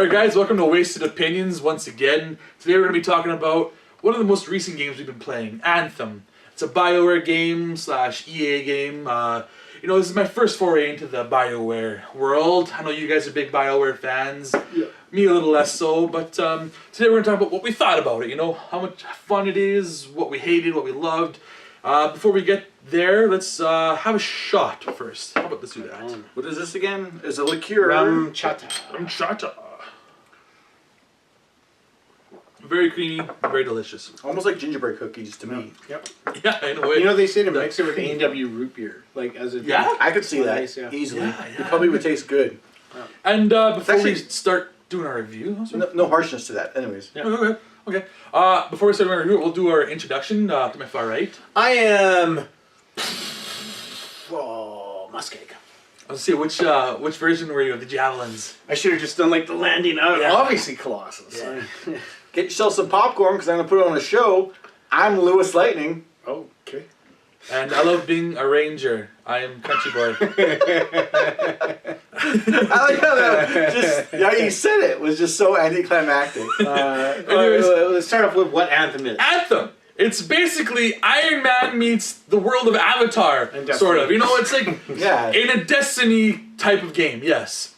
Alright guys, welcome to Wasted Opinions once again. Today we're going to be talking about one of the most recent games we've been playing, Anthem. It's a Bioware game / EA game. This is my first foray into the Bioware world. I know you guys are big Bioware fans. Yeah. Me a little less so, but today we're going to talk about what we thought about it, how much fun it is, what we hated, what we loved. Before we get there, let's have a shot first. How about let's do that? What is this again? It's a liqueur. Rum chata. Rum chata. Very creamy, very delicious. Almost like gingerbread cookies to me. Yep. Yeah, in a way. They say to mix it with A&W root beer, like as a drink. Yeah, I could see that easily. It probably would taste good. And before we start doing our review, no harshness to that. Anyways. Yeah. Okay. Before we start our review, we'll do our introduction to my far right. I am MussKeg. Let's see which version were you of the javelins? I should have just done like the landing out. Obviously, Colossus. Yeah. Get yourself some popcorn because I'm gonna put it on a show. I'm LewisLightning. Oh, okay. And I love being a ranger. I am CountryBoy. I like how that you said it was just so anticlimactic. Anyways, let's start off with what Anthem is. Anthem. It's basically Iron Man meets the world of Avatar, sort of. It's like in a Destiny type of game. Yes.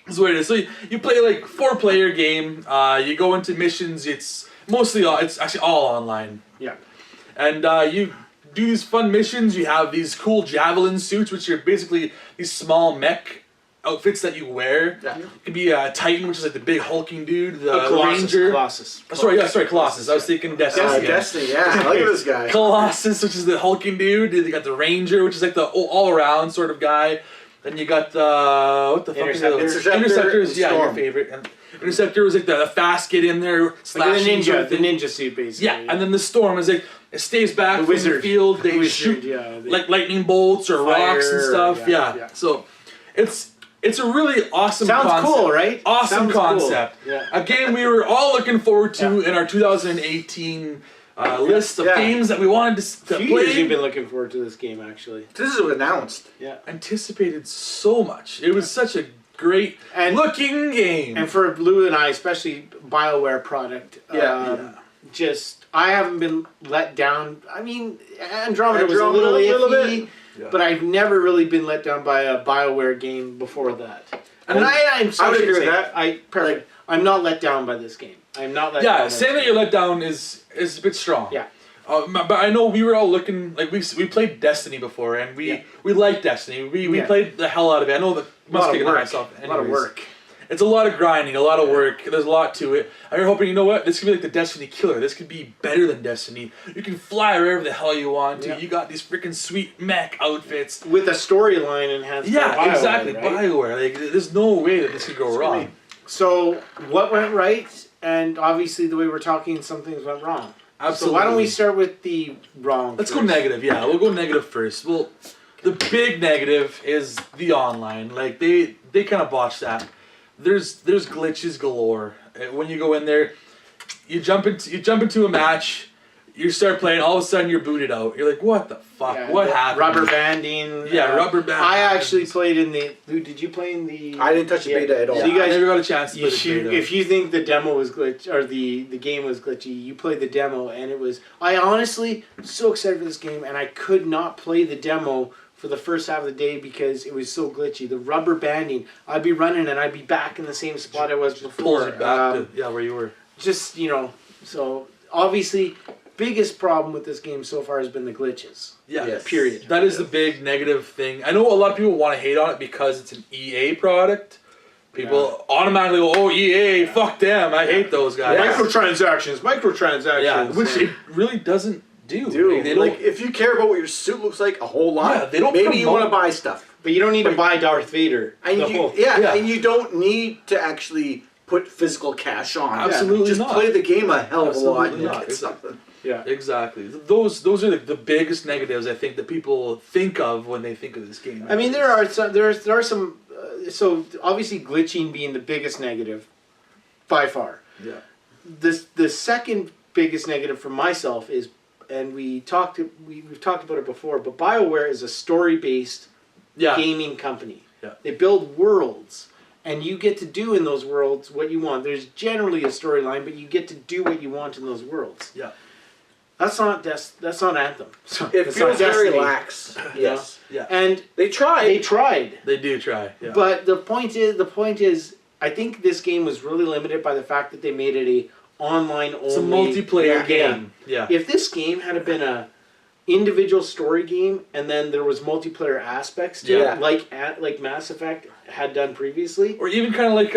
That's what it is. So you play like 4-player game. You go into missions. It's actually all online. Yeah. And you do these fun missions. You have these cool javelin suits, which are basically these small mech outfits that you wear. Yeah. It could be a Titan, which is like the big hulking dude. The Ranger. Colossus. Colossus. I was thinking Destiny. Destiny, yeah. Look at this guy. Colossus, which is the hulking dude. You got the Ranger, which is like the all-around sort of guy. Then you got what the fuck is it? Interceptors, yeah, your favorite. And Interceptor was like the fast kid in there slashing. Like the ninja suit basically. Yeah, and then the Storm is like it stays back from the field. They shoot like lightning bolts or rocks and stuff. Yeah. So it's a really awesome concept. Sounds cool, right? Awesome concept. Cool. Yeah. A game we were all looking forward to in our 2018 list of games that we wanted to play. Years you've been looking forward to this game, actually. This is announced. Yeah. Anticipated so much. It was such a great looking game. And for Lou and I, especially BioWare product, I haven't been let down. I mean, Andromeda was a little iffy, but I've never really been let down by a BioWare game before that. And I would agree with that. I'm not let down by this game. I'm not let down. Yeah, saying that you're let down is a bit strong. Yeah. But I know we were all looking, like we played Destiny before, and we liked Destiny. We played the hell out of it. I know that MussKeg and myself. A lot of work. It's a lot of grinding, a lot of work. There's a lot to it. And you're hoping, this could be like the Destiny killer. This could be better than Destiny. You can fly wherever the hell you want to. Yeah. You got these freaking sweet mech outfits. With a storyline enhanced by BioWare, exactly. Right? BioWare. Like, there's no way that this could go wrong. So, what went right? And obviously, the way we're talking, some things went wrong. Absolutely. So why don't we start with the wrong Let's go negative, yeah. We'll go negative first. Well, the big negative is the online. Like, they kind of botched that. There's glitches galore. When you go in there, you jump into a match, you start playing, all of a sudden you're booted out. You're like, what the fuck? Yeah, what happened? Rubber banding. Yeah, rubber banding. I actually played in the... Did you play in the... I didn't touch the beta at all. So you guys never got a chance to play the beta. If you think the demo was glitch or the game was glitchy, you played the demo and it was... I honestly was so excited for this game and I could not play the demo for the first half of the day because it was so glitchy. The rubber banding, I'd be running and I'd be back in the same spot I was before. Pulls it back to, where you were. Just, so obviously... biggest problem with this game so far has been the glitches. Yeah, yes. Period. That is the big negative thing. I know a lot of people want to hate on it because it's an EA product. People automatically go, oh, EA, fuck them. I hate those guys. Yeah. Microtransactions. Yeah, which it really doesn't do. Like, if you care about what your suit looks like a whole lot, maybe you want to buy stuff. But you don't need to buy Darth Vader. And you don't need to actually put physical cash on. Absolutely Just not. play the game a hell of a lot and not. get something. Yeah, exactly. Those are the biggest negatives I think that people think of when they think of this game. I mean, there are some. So obviously, glitching being the biggest negative, by far. Yeah. The second biggest negative for myself is, and we've talked about it before, but BioWare is a story-based gaming company. Yeah. They build worlds. and you get to do in those worlds what you want. There's generally a storyline, but you get to do what you want in those worlds. Yeah. That's not Anthem. It feels very lax. Yes. Yeah. And they tried. They do try. Yeah. But the point is, I think this game was really limited by the fact that they made it a online only. It's a multiplayer game. Yeah. If this game had been a individual story game and then there was multiplayer aspects to it, like Mass Effect had done previously, or even kind of like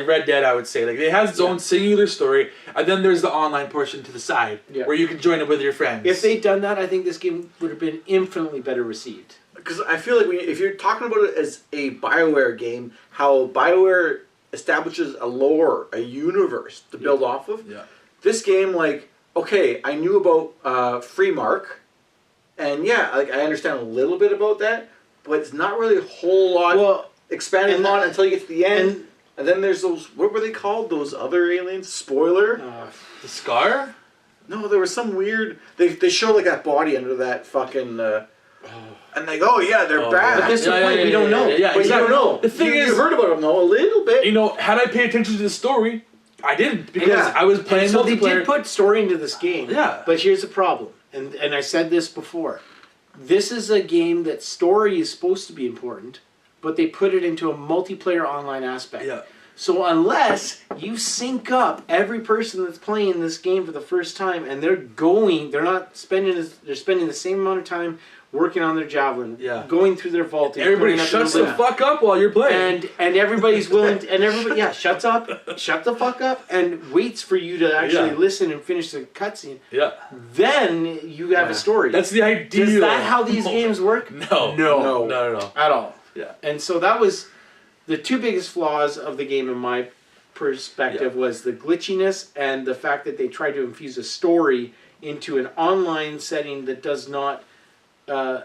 Red Dead, I would say. Like it has its own singular story, and then there's the online portion to the side where you can join it with your friends. If they'd done that, I think this game would have been infinitely better received. Because I feel like if you're talking about it as a Bioware game, how Bioware establishes a lore, a universe to build off of. Yeah. This game, like, okay, I knew about Freemark, and like I understand a little bit about that, but it's not really a whole lot expanded on until you get to the end. And then there's those, what were they called? Those other aliens? Spoiler? The Scar? No, there was some weird, they show like that body under that fucking... and they go, they're bad. But that's the point, we don't know. Yeah, but exactly. you don't know. The thing is, you heard about them though, a little bit. You know, had I paid attention to the story, I didn't, because I was playing so multiplayer. they did put story into this game. Yeah. But here's the problem, and I said this before. This is a game that story is supposed to be important, but they put it into a multiplayer online aspect. Yeah. So unless you sync up every person that's playing this game for the first time, and they're spending the same amount of time working on their javelin, going through their vaulting. Everybody shuts the fuck up while you're playing. And everybody's willing to, and everybody shut the fuck up and waits for you to actually listen and finish the cutscene. Yeah. Then you have a story. That's the ideal. Is that how these games work? No. No. At all. Yeah. And so that was the two biggest flaws of the game in my perspective was the glitchiness and the fact that they tried to infuse a story into an online setting that does not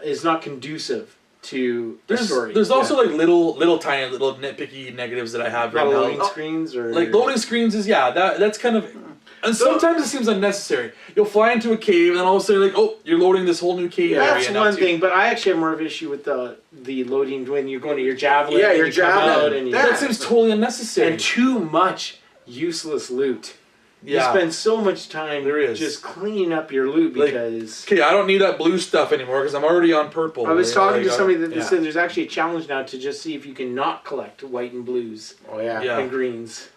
is not conducive to the story. There's also like little tiny nitpicky negatives that I have right now. Loading screens or like loading screens is that's kind of, and sometimes it seems unnecessary. You'll fly into a cave and then all of a sudden like, oh, you're loading this whole new cave area. That's one thing, but I actually have more of an issue with the loading when you're going to your javelin. Yeah, your javelin. That seems totally unnecessary. And too much useless loot. You spend so much time just cleaning up your loot because... Okay, I don't need that blue stuff anymore because I'm already on purple. I was talking to somebody that said there's actually a challenge now to just see if you can not collect white and blues. Oh, yeah. And greens.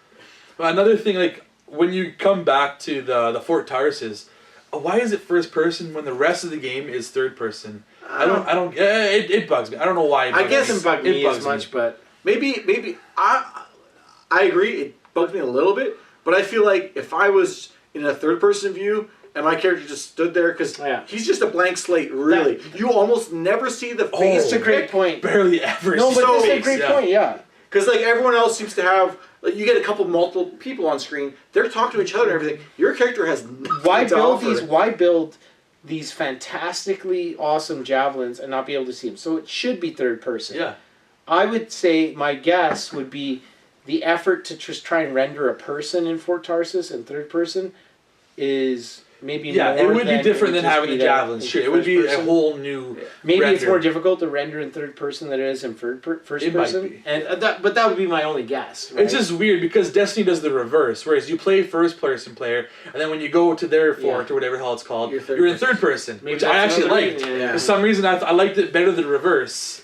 But another thing, like, when you come back to the Fort Tarsus, why is it first person when the rest of the game is third person? It bugs me. I don't know why. I guess it bugs me as much, but... Maybe, I agree, it bugs me a little bit. But I feel like if I was in a third-person view and my character just stood there, because he's just a blank slate, really. You almost never see the face. That's a great point. Barely ever. No, but that's a great point. Yeah. Because like everyone else seems to have, like, you get multiple people on screen. They're talking to each other and everything. Your character has Why build these fantastically awesome javelins and not be able to see them? So it should be third person. Yeah. I would say my guess would be the effort to just try and render a person in Fort Tarsus in third person is maybe more it would be different than just having be the javelins. Sure, it would be a whole new. Maybe render. it's more difficult to render in third person than it is in first person. Might be. And but that would be my only guess. Right? It's just weird because Destiny does the reverse, whereas you play first person player, and then when you go to their fort or whatever the hell it's called, you're in third person, which I actually liked. For some reason, I liked it better than reverse.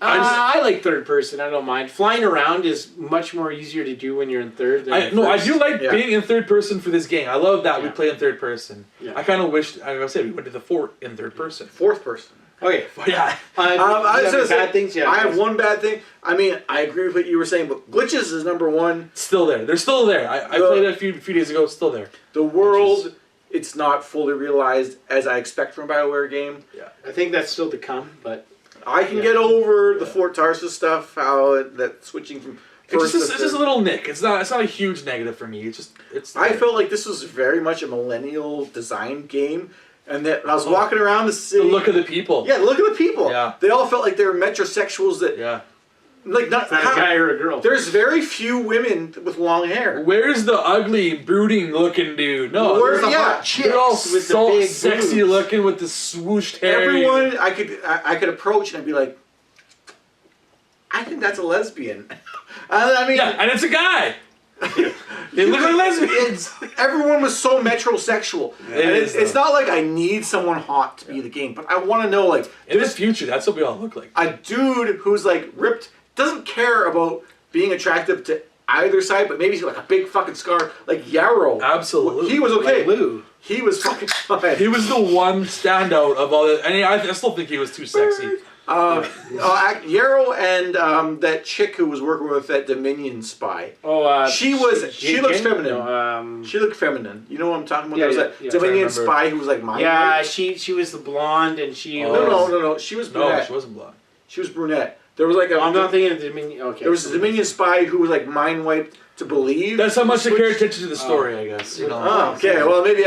I like third person. I don't mind. Flying around is much more easier to do when you're in third. I do like being in third person for this game. I love that we play in third person. Yeah. I kind of wished, I said, we went to the fort in third person. Fourth person. Okay. Yeah. I was gonna say, bad things. Yeah. I have one bad thing. I mean, I agree with what you were saying, but glitches is number one. Still there. They're still there. I played it a few days ago. It's still there. The world, it's not fully realized as I expect from a Bioware game. Yeah. I think that's still to come, but. I can get over the Fort Tarsus stuff, that switching from it's just a little nick. It's not a huge negative for me. I felt like this was very much a millennial design game, and that when I was walking around the city. The look of the people. Yeah, the look of the people. Yeah. They all felt like they were metrosexuals that. Yeah. Like not a guy or a girl. There's very few women with long hair. Where's the ugly, brooding looking dude? No, where's the hot chicks they're all with the big sexy boobs. looking with the swooshed hair. Everyone I could approach and I'd be like, I think that's a lesbian. I mean, yeah, and it's a guy. They look like lesbians. Everyone was so metrosexual. It's not like I need someone hot to be the game, but I want to know, like, in the future, that's what we all look like. A dude who's like ripped doesn't care about being attractive to either side, but maybe he's like a big fucking scar, like Yarrow. Absolutely, he was okay. Like Lou. He was fucking fine. He was the one standout of all the, and I still think he was too sexy. Yarrow and that chick who was working with that Dominion spy. She looks feminine. No, she looked feminine. You know what I'm talking about? Yeah, there was that Dominion spy who was like mind. Yeah, she was the blonde, and she. No. She was brunette. No, she wasn't blonde. She was brunette. There was like a. I'm not thinking of Dominion. Okay. There was a Dominion spy who was like mind wiped to believe. That's how much they care attention to the story, I guess. You know. Oh, okay. Well, maybe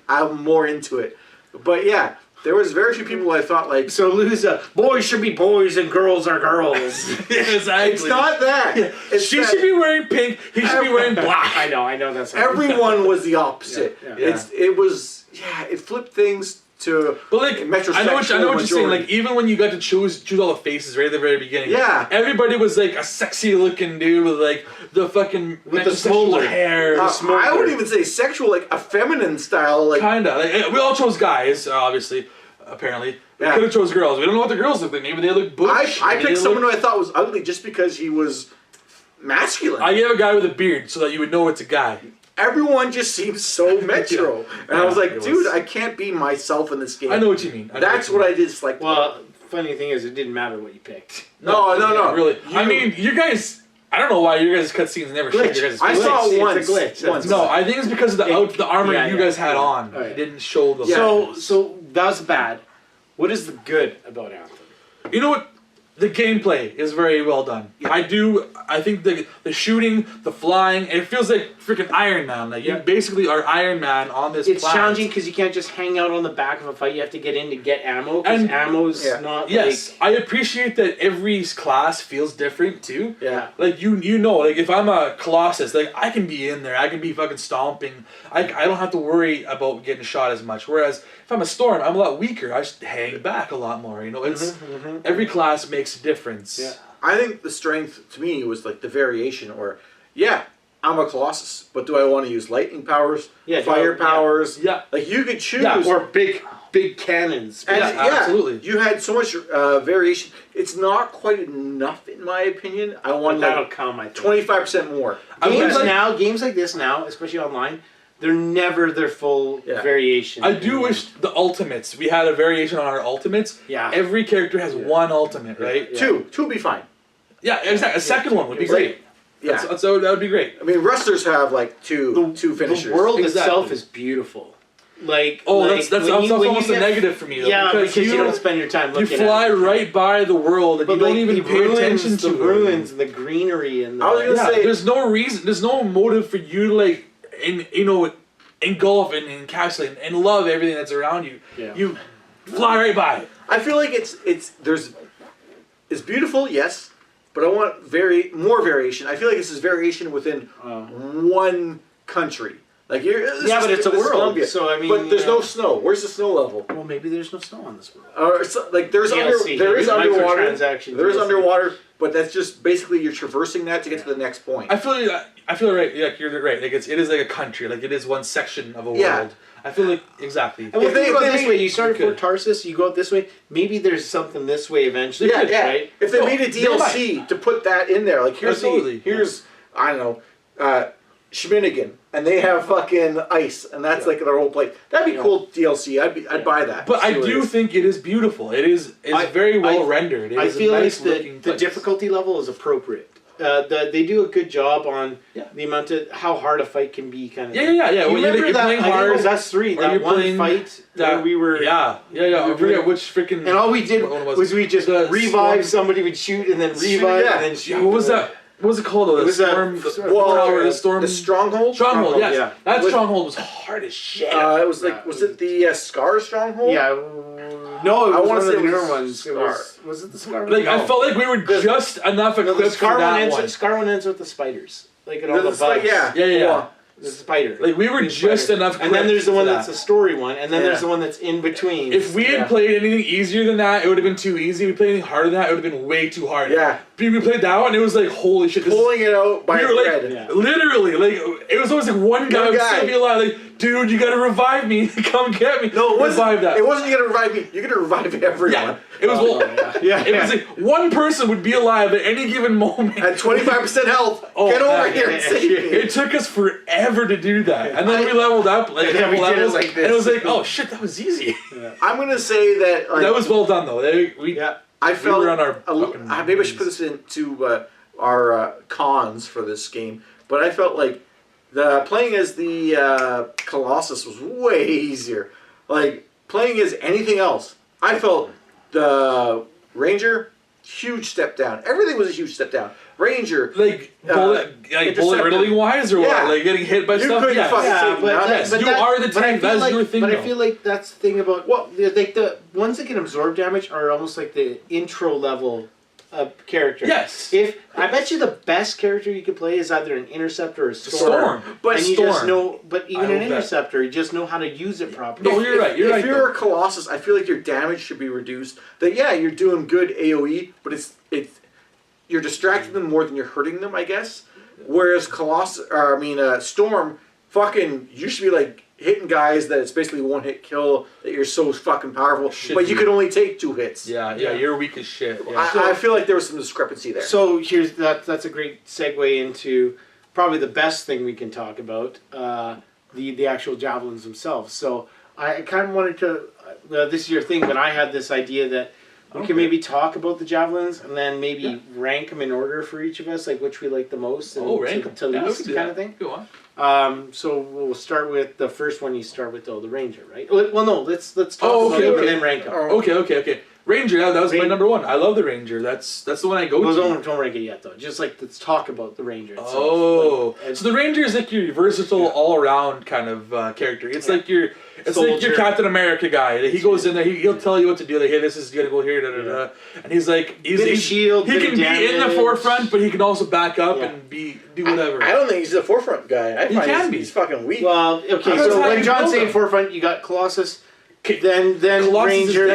I'm more into it, but yeah. There was very few people I thought like. So Lou's boys should be boys and girls are girls. Exactly. It's not that. Yeah. She should be wearing pink. He should be wearing black. I know that's. Everyone was the opposite. Yeah. It flipped things to. But like, I know what you're saying. Like, even when you got to choose all the faces right at the very beginning. Yeah. Everybody was like a sexy looking dude with like the fucking with the smolder hair. I wouldn't even say sexual, like a feminine style, like kinda. Like, we all chose guys, obviously. Apparently, we could have chose girls. We don't know what the girls look like. Maybe they look butch. I picked someone who I thought was ugly just because he was masculine. I gave a guy with a beard so that you would know it's a guy. Everyone just seems so metro, and I was like, dude, I can't be myself in this game. I know what you mean. That's what I dislike. Well, funny thing is, it didn't matter what you picked. No. Really. I mean, you guys. I don't know why your guys' cutscenes never showed your guys' I saw it once. It's a glitch. No, I think it's because of the armor you guys had on. Right. It didn't show the. So that was bad. What is the good about Anthem? You know what? The gameplay is very well done. Yeah. I think the shooting, the flying, it feels like freaking Iron Man. Like you basically are Iron Man on this planet. It's challenging because you can't just hang out on the back of a fight. You have to get in to get ammo, because ammo's not Yes, I appreciate that every class feels different too. Yeah. Like you know, like if I'm a Colossus, like I can be in there. I can be fucking stomping. I don't have to worry about getting shot as much. Whereas if I'm a Storm, I'm a lot weaker. I just hang back a lot more. You know, it's every class makes a difference. Yeah. I think the strength to me was like the variation, or I'm a Colossus, but do I want to use lightning powers, fire powers? Yeah. Like you could choose. Yeah, or big cannons. And absolutely. You had so much variation. It's not quite enough, in my opinion. I want that'll come. I think 25% more. Games like this now, especially online, they're never their full variation. I do wish the ultimates. We had a variation on our ultimates. Yeah. Every character has one ultimate, right? Yeah. Two would be fine. Yeah, exactly. A second one would be great. Yeah. So that would be great. I mean, wrestlers have like two finishers. The world itself is beautiful. Like, that's almost a negative for me, though. Yeah, because you don't spend your time looking at it. You fly right by the world, and you don't even pay attention to the ruins and the greenery and the... I was going to say... There's no reason, there's no motive for you to, like, engulf and encapsulate and love everything that's around you. Yeah. You fly right by it. I feel like it's beautiful, yes, but I want more variation. I feel like this is variation within one country. Like but it's a world. Columbia. So I mean, but there's no snow. Where's the snow level? Well, maybe there's no snow on this world. There's underwater. There is underwater, but that's just basically you're traversing that to get to the next point. I feel right. Yeah, you're right. Like it is like a country. Like it is one section of a world. I feel like exactly. And if they go this way, you start at Tarsus, you go up this way. Maybe there's something this way eventually. Right? If they made a DLC to put that in there, like here's I don't know, Schminigan, and they have fucking ice, and that's like their whole place. That'd be cool DLC. I'd buy that. But I do think it is beautiful. It's very well rendered. I feel like the difficulty level is appropriate. They do a good job on the amount of how hard a fight can be. Kind of. Yeah. When you're playing hard, it was us three. That one fight that we were. I forget which freaking. And all we did was we just revive somebody, would shoot, and then revive, and then shoot. What was that? What was it called though? The Stronghold? Stronghold, yes. That Stronghold was hard as shit. It was like, was it the Scar Stronghold? Yeah. No, it was one of the newer ones. Was it the Scar one? Like, I felt like we were just enough equipped for that one. Scar one ends with the spiders. Like, it all the bugs. Yeah. The spider. Like we were just enough. And then there's the one that. that's a story one, and then there's the one that's in between. If we had played anything easier than that, it would have been too easy. If we played anything harder than that, it would have been way too hard. Yeah. We played that one, it was like, holy shit. Pulling it out by we a were thread. like, literally, like, it was always like one guy would still be alive. Like, dude, you gotta revive me. Come get me. No, it wasn't, revive that. It wasn't you gotta revive me. You're gonna revive everyone. Yeah. It was, it was like one person would be alive at any given moment. At 25% health. Get over here and save me. It took us forever to do that. And then we leveled up, like, a couple levels, and it was like, oh shit, that was easy. I'm gonna say that... Like, that was well done, though. I felt... We were on our maybe I should put this into our cons for this game, but I felt like playing as the Colossus was way easier. Like, playing as anything else, I felt the Ranger, huge step down. Everything was a huge step down. Ranger, bullet riddling wise, or what? Like getting hit by stuff. But you are the tank. That's your thing. But I feel like that's the thing about like the ones that can absorb damage are almost like the intro level character. Yes. I bet you the best character you could play is either an interceptor or a storm. But and you just know. But even an interceptor, you just know how to use it properly. No, you're right. If you're a Colossus, I feel like your damage should be reduced. That you're doing good AOE, but it's you're distracting them more than you're hurting them, I guess. Whereas Storm, fucking, you should be like hitting guys that it's basically one hit kill, that you're so fucking powerful, but you could only take 2 hits. Yeah, you're weak as shit. Yeah. I feel like there was some discrepancy there. So here's that's a great segue into probably the best thing we can talk about, the actual javelins themselves. So I kind of wanted to, this is your thing, but I had this idea that we can maybe talk about the javelins and then maybe rank them in order for each of us, like which we like the most and rank to least kind of thing. Go on. So we'll start with the first one. You start with the Ranger, right? Well, no, let's talk about them and then rank them. Okay. Ranger, that was my number one. I love the Ranger. That's the one I go to. Don't rank it yet, though. Just like let's talk about the Ranger itself. Oh, so the Ranger is like your versatile, all-around kind of character. It's like your Captain America guy. He goes in there. He'll tell you what to do. Like, hey, this is gonna go here. Da da da. And he's like, shield. He can be in the forefront, but he can also back up and do whatever. I don't think he's the forefront guy. I find he's fucking weak. Well, okay. So when John's saying forefront, you got Colossus. Then Colossus Ranger.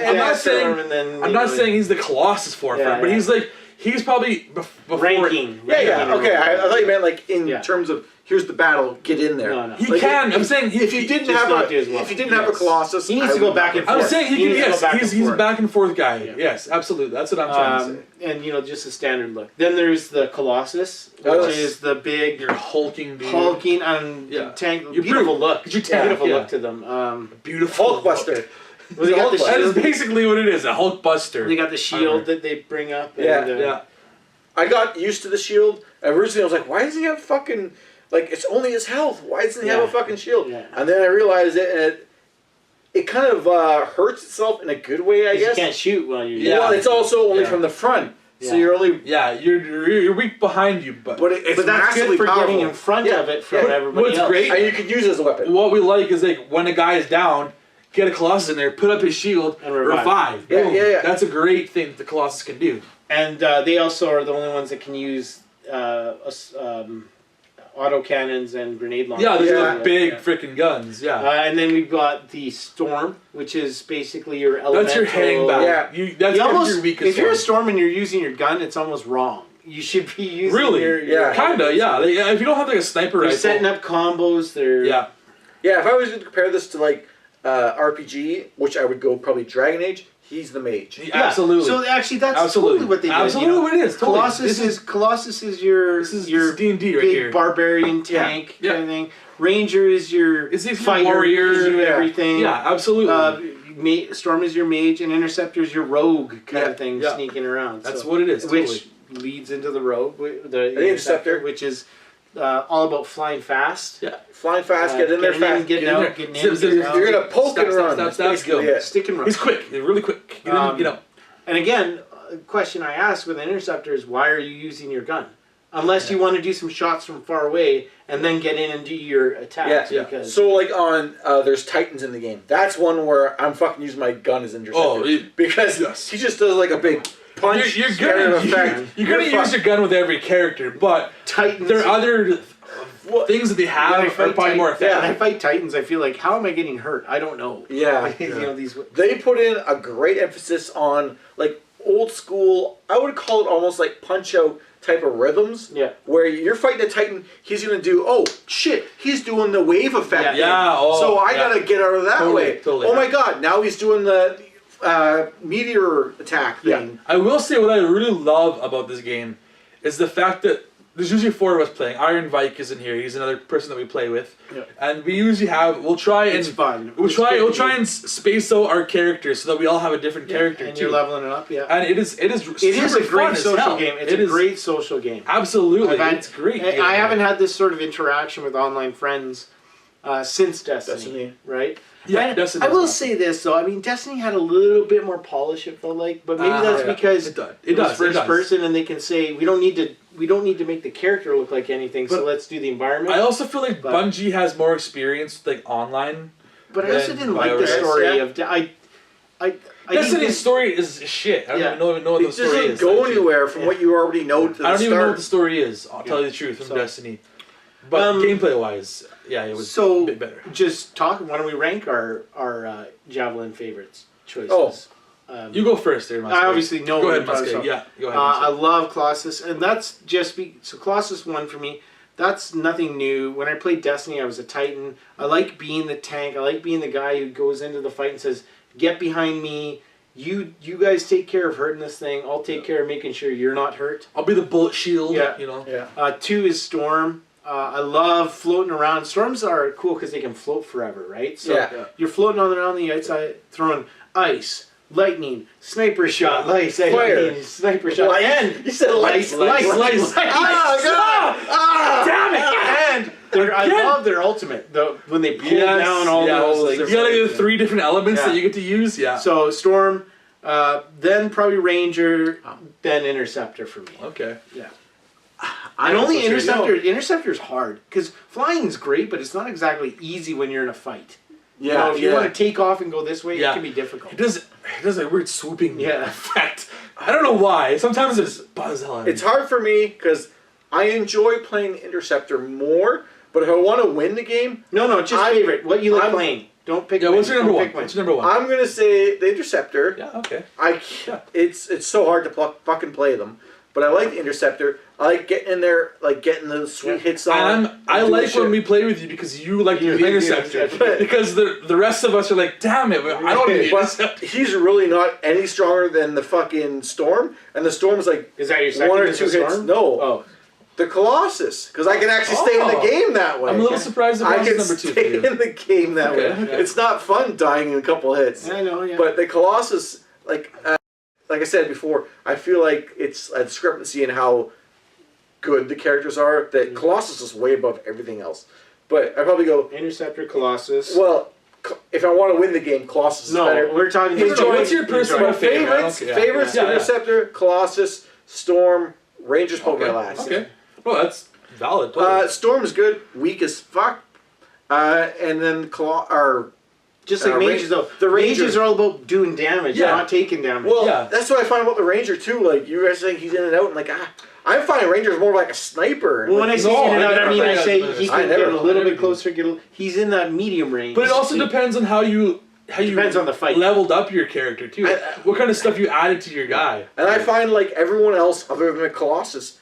I'm not saying he's the Colossus forefront, but he's probably before ranking. Okay. I thought you meant like in terms of here's the battle, get in there. No. He can. I'm saying if you didn't have a Colossus, he needs to go back and forth. I'm saying he's a back and forth guy. Yeah. Yes, absolutely. That's what I'm trying to say. And just a standard look. Then there's the Colossus, which is the big, your hulking and tank. Beautiful look. Beautiful look to them. Beautiful Hulkbuster. Well, they got the that is basically what it is, a Hulkbuster. They got the shield that they bring up. I got used to the shield. Originally, I was like, why does he have fucking... Like, it's only his health. Why doesn't he have a fucking shield? Yeah. And then I realized it kind of hurts itself in a good way, I guess. You can't shoot while you're... Well, it's also only from the front. So you're only... Yeah, you're weak behind you, but it's that's good for powerful. getting in front of it from everybody else. Great, and you can use it as a weapon. What we like is like when a guy is down, get a Colossus in there, put up his shield, and revive. Yeah. That's a great thing that the Colossus can do. And they also are the only ones that can use autocannons and grenade launchers. Yeah, these are big freaking guns. Yeah. And then we've got the Storm, which is basically your elemental. That's your hang back. Yeah. That's your weakest. If you're a Storm and you're using your gun, it's almost wrong. You should be using your kinda, Like, if you don't have like a sniper rifle, setting up combos. Yeah, if I was going to compare this to like RPG, which I would go probably Dragon Age. He's the mage. Absolutely. So actually, that's totally what they did. Absolutely what it is. Totally. Colossus is your D&D right big here. Barbarian tank kind of thing. Ranger is your fighter, warrior, everything. Yeah, absolutely. Storm is your mage, and Interceptor is your rogue kind of thing, sneaking around. That's what it is. Which leads into the rogue, the Interceptor, which is all about flying fast. Yeah, flying fast, get in there fast. Getting out. You're going to poke and run. That's good. Stick and run. He's quick. He's really quick. Get out. And again, a question I asked with an Interceptor is, why are you using your gun? Unless you want to do some shots from far away and then get in and do your attacks. Yeah. So like on, there's Titans in the game. That's one where I'm fucking using my gun as Interceptor. Because he just does like a big... punch. You're gonna use your gun with every character, but Titans. there are other things that they have are probably more effective. When I fight Titans, I feel like, how am I getting hurt? I don't know. Yeah. You know, They put in a great emphasis on, like, old school, I would call it almost like punch-out type of rhythms. Yeah. Where you're fighting a Titan, he's going to do, oh, shit, he's doing the wave effect. Yeah. So I got to get out of that way. Totally. Oh, my God, now he's doing the meteor attack thing. I will say what I really love about this game is the fact that there's usually 4 of us playing. Iron Vike is in here. He's another person that we play with. Yeah. And we usually have, we'll try and... It's fun. We'll try and space out our characters so that we all have a different character and too. you're leveling it up, yeah. And it is a great social game. It's a great social game. Absolutely. It's great. I haven't had this sort of interaction with online friends since Destiny, right? Yeah, Destiny. I will say this though. I mean, Destiny had a little bit more polish. It felt like, but maybe that's because it was first person, and they can say we don't need to make the character look like anything. So let's do the environment. I also feel like Bungie has more experience with, like, online. But I also didn't like the story of Destiny's story is shit. I don't even know what the story is. It doesn't go anywhere from what you already know to the I don't even know start. what the story is. I'll tell you the truth from Destiny. But gameplay-wise, yeah, it was a bit better. Just talk. Why don't we rank our Javelin favorites choices? Oh, you go first there, MussKeg. I obviously know. Go ahead, MussKeg. Yeah, go ahead. I love Colossus, and that's just so Colossus 1 for me. That's nothing new. When I played Destiny, I was a Titan. I like being the tank. I like being the guy who goes into the fight and says, "Get behind me. You guys take care of hurting this thing. I'll take care of making sure you're not hurt. I'll be the bullet shield." Yeah, you know. Yeah. 2 is Storm. I love floating around. Storms are cool because they can float forever, right? So you're floating on the outside, throwing ice, lightning, sniper shot, ice, lightning, sniper shot, and you said lights. Oh God! Damn it! And I love their ultimate. When they pull down all those. You gotta get 3 different elements that you get to use. Yeah. So Storm, then probably Ranger, then Interceptor for me. Okay. Yeah. And only Interceptor. Interceptor's hard because flying's great, but it's not exactly easy when you're in a fight. Yeah. You know, if you want to take off and go this way, it can be difficult. It does a weird swooping effect. I don't know why. Sometimes it's buzz hell. It's hard for me because I enjoy playing Interceptor more, but if I want to win the game, just favorite. What you like playing? Don't pick. Yeah. What's your number one? What's your number one? I'm gonna say the Interceptor. Yeah. Okay. It's so hard to fucking play them. But I like the Interceptor. I like getting in there, like getting the sweet hits on. I like when we play with you because you like the Interceptor. Because the rest of us are like, damn it, I don't want to be the Interceptor. He's really not any stronger than the fucking Storm. And the Storm is like is that your second 1 or 2 hits. No. Oh. The Colossus. Because I can actually stay in the game that way. I'm a little surprised about number 2 for you. I can stay in the game that way. Okay. It's not fun dying in a couple hits. I know, yeah. But the Colossus, like I said before, I feel like it's a discrepancy in how good the characters are. That Colossus is way above everything else. But I probably go Interceptor, Colossus. Well, if I want to win the game, Colossus is better. No, we're talking. What's your personal favorites? Favorites: Interceptor, Colossus, Storm, Rangers, Pokemon last. Okay. Well, that's valid. Storm is good. Weak as fuck. And then just like mages, though. The Rangers are all about doing damage, not taking damage. Well, that's what I find about the Ranger, too. Like, you guys think he's in and out, and like, I'm finding Rangers more like a sniper. Well, when I say in and out, I mean, I say he can get a little bit closer, he's in that medium range. But it also depends on how you depends on the fight. Leveled up your character, too. What kind of stuff you added to your guy. And I find, like, everyone else, other than the Colossus,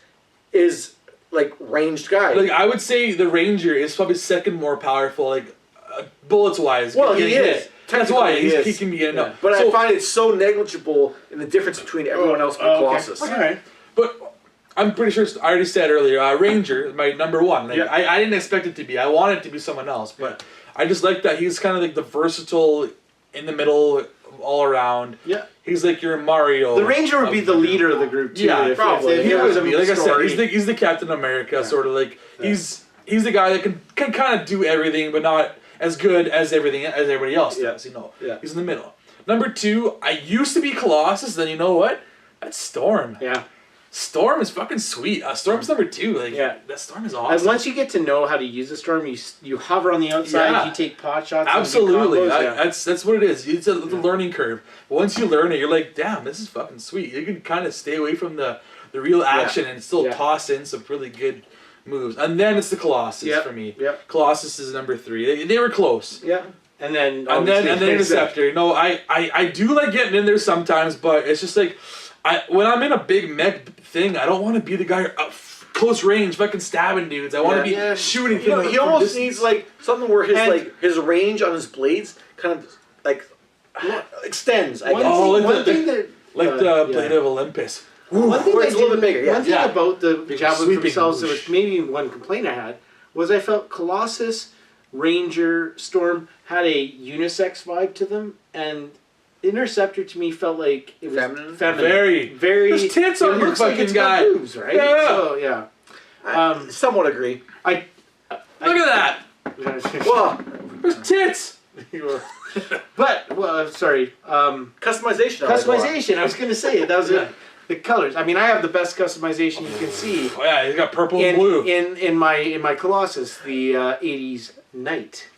is, like, ranged guy. Like, I would say the Ranger is probably second more powerful, like, bullets-wise. Well, he is. That's why he can be getting up. But I find it so negligible in the difference between everyone else and Colossus. Okay. But I'm pretty sure I already said earlier, Ranger, my number 1. Like, I didn't expect it to be. I wanted it to be someone else. But I just like that he's kind of like the versatile, in the middle, all around. Yeah. He's like your Mario. The Ranger would be the leader of the group, too. Yeah, probably. He would be. Like I said, he's the Captain America, sort of like. He's the guy that can kind of do everything, but not as good as everybody else does, you know. Yeah. He's in the middle. Number 2, I used to be Colossus, then you know what? That's Storm. Yeah. Storm is fucking sweet. Storm's number 2. Like, that Storm is awesome. And once you get to know how to use the Storm, you hover on the outside, you take pot shots. Absolutely. That's what it is. It's a learning curve. But once you learn it, you're like, damn, this is fucking sweet. You can kind of stay away from the real action and still toss in some really good moves, and then it's the Colossus for me. Yep. Colossus is number 3. They were close. Yeah. And then Interceptor. No, I do like getting in there sometimes, but it's just like when I'm in a big mech thing, I don't want to be the guy close range, fucking stabbing dudes. I want to be shooting. You know, he almost needs like something where his range on his blades kind of like extends. I guess. The Blade of Olympus. One thing it's a little bit bigger. One thing about the Javelin themselves, that was maybe one complaint I had, was I felt Colossus, Ranger, Storm had a unisex vibe to them, and Interceptor to me felt like it was feminine. Very. There's tits on your fucking guy. Boobs, right? Yeah. So, yeah. I somewhat agree. Look at that. Well, there's tits. But sorry. Customization. I was going to say that was the colors. I mean, I have the best customization you can see. Oh yeah, he's got purple and blue in my Colossus, the 80s Knight.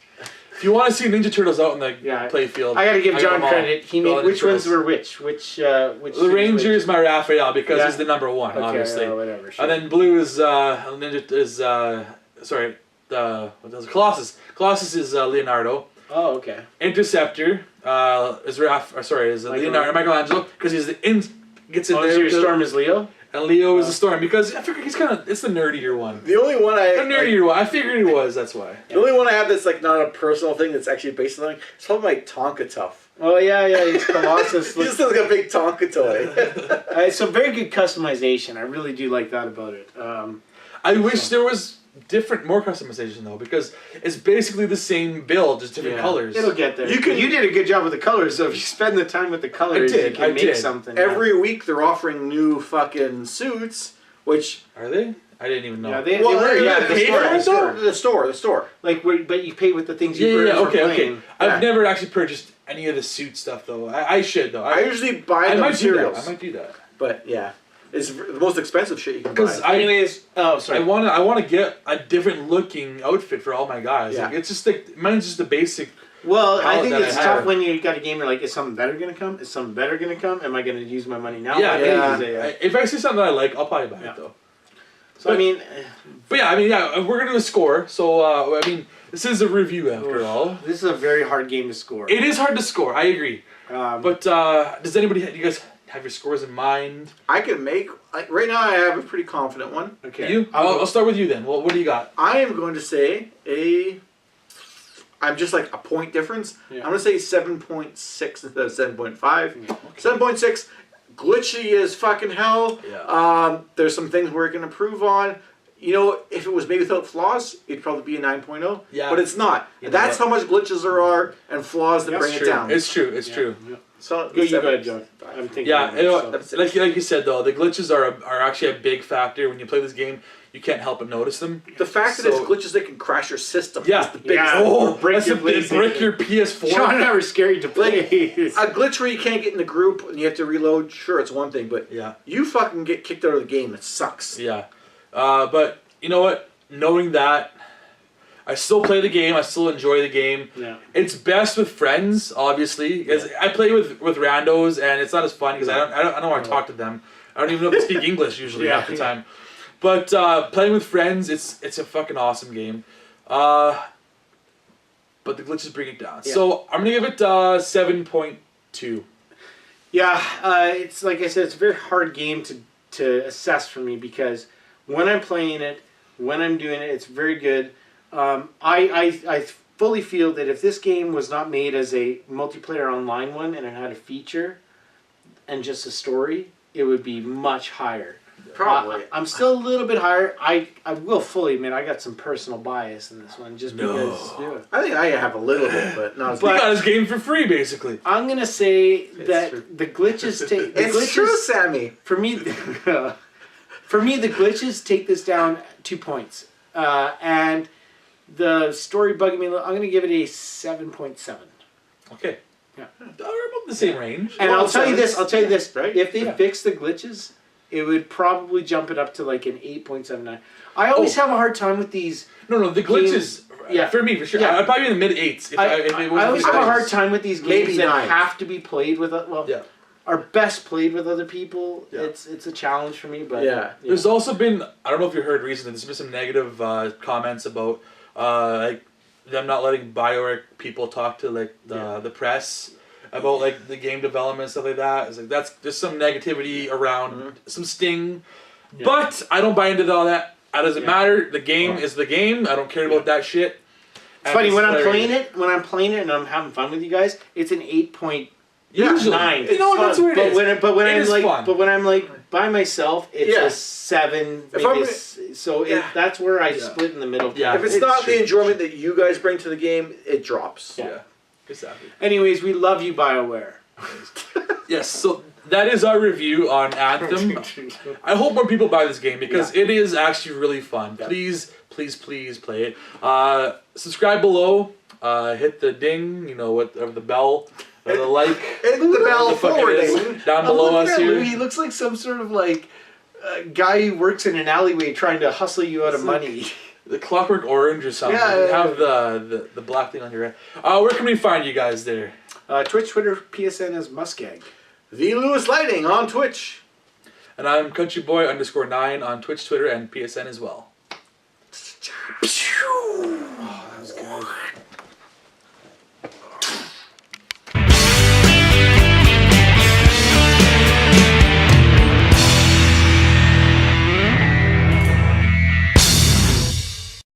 If you want to see Ninja Turtles out in the playfield, I got to give John credit. He made which ones were which. The Ranger is my Raphael because he's the number 1, obviously. Whatever. Sure. And then blue is Colossus. Colossus is Leonardo. Oh, okay. Interceptor is Leonardo Michelangelo because gets in there. Your Storm is Leo. And Leo is the Storm because I figure it's the nerdier one. The only one I figured he was. That's why. The only one I have that's like not a personal thing that's actually based on something. It's probably my Tonka Tough. Oh yeah, he's Colossus. He just looks like a big Tonka toy. It's a very good customization. I really do like that about it. I wish there was more customization though, because it's basically the same build, just different colors. It'll get there. You did a good job with the colors, so if you spend the time with the colors, you can make something. Every week they're offering new fucking suits, which are they? I didn't even know. Yeah, they were. The store. Like, but you pay with the things you purchase. Okay. I've never actually purchased any of the suit stuff though. I should though. I usually buy the materials. I might do that. But yeah. It's the most expensive shit you can buy. Because I want to get a different looking outfit for all my guys. Yeah. Like, it's just like mine's just a basic. Well, I think it's tough when you got a game. You're like, is something better gonna come? Is something better gonna come? Am I gonna use my money now? If I see something that I like, I'll probably buy it though. So we're gonna do a score. So this is a review after all. This is a very hard game to score. It is hard to score. I agree. But does anybody? Do you guys have your scores in mind? I can make right now. I have a pretty confident one. Okay. You? I'll start with you then. What do you got? I am going to say I'm just like a point difference. Yeah. I'm going to say 7.6 instead of 7.5. Okay. 7.6. Glitchy as fucking hell. Yeah. There's some things we're going to improve on. You know, if it was made without flaws, it'd probably be a 9.0. Yeah. But it's not. That's how much glitches there are and flaws that bring it down. It's true. It's true. Yeah. So you go ahead, John. I'm thinking. Yeah, like you said though, the glitches are actually a big factor when you play this game. You can't help but notice them. The fact that it's glitches that can crash your system. Yeah, is the biggest. Break your PS4. John and I were scared to play. A glitch where you can't get in the group and you have to reload. Sure, it's one thing, but you fucking get kicked out of the game. It sucks. Yeah, but you know what? Knowing that, I still play the game. I still enjoy the game. Yeah. It's best with friends, obviously, because I play with randos, and it's not as fun because I don't want to talk to them. I don't even know if they speak English usually half the time. But playing with friends, it's a fucking awesome game. But the glitches bring it down. Yeah. So I'm gonna give it 7.2. Yeah, it's like I said, it's a very hard game to assess for me because when I'm playing it, when I'm doing it, it's very good. I fully feel that if this game was not made as a multiplayer online one and it had a feature and just a story, it would be much higher. Probably. I'm still a little bit higher. I will fully admit I got some personal bias in this one just because. Yeah. I think I have a little bit, but not as much. You got his game for free, basically. I'm gonna say that the glitches take. It's true, Sammy. For me, the glitches take this down 2 points, and the story bugging me a little. I'm gonna give it a 7.7. Okay. Yeah. We're about the same range. And I'll tell you this. Right? If they fix the glitches, it would probably jump it up to like an 8.79. I always have a hard time with these. No, the glitches. For me, for sure. Yeah. I'd probably be in the mid-8s. I always have a hard time with these games that have to be played with. are best played with other people. Yeah. It's a challenge for me, but There's also been, I don't know if you heard recently, there's been some negative comments about like them not letting Bioware people talk to like the press about like the game development and stuff like that. It's like that's just some negativity around some sting, but I don't buy into all that. That doesn't matter. The game is the game. I don't care about that shit. It's funny when I'm playing it and I'm having fun with you guys. It's an 8.9. You know that's what it is. But when I'm like by myself, it's a 7. That's where I split in the middle. Yeah. If it's not the enjoyment that you guys bring to the game, it drops. Yeah. Exactly. Anyways, we love you, BioWare. Yes. So that is our review on Anthem. I hope more people buy this game because it is actually really fun. Yeah. Please play it. Subscribe below. Hit the ding. You know what? The bell. Or the like. Hit the bell forwarding. Down below us here. He looks like some sort of like guy who works in an alleyway trying to hustle you out of money. The Clockwork Orange or something. Yeah, you have the black thing on your head. Where can we find you guys there? Twitch, Twitter, PSN is MussKeg. The LewisLightning on Twitch. And I'm CountryBoy _9 on Twitch, Twitter, and PSN as well.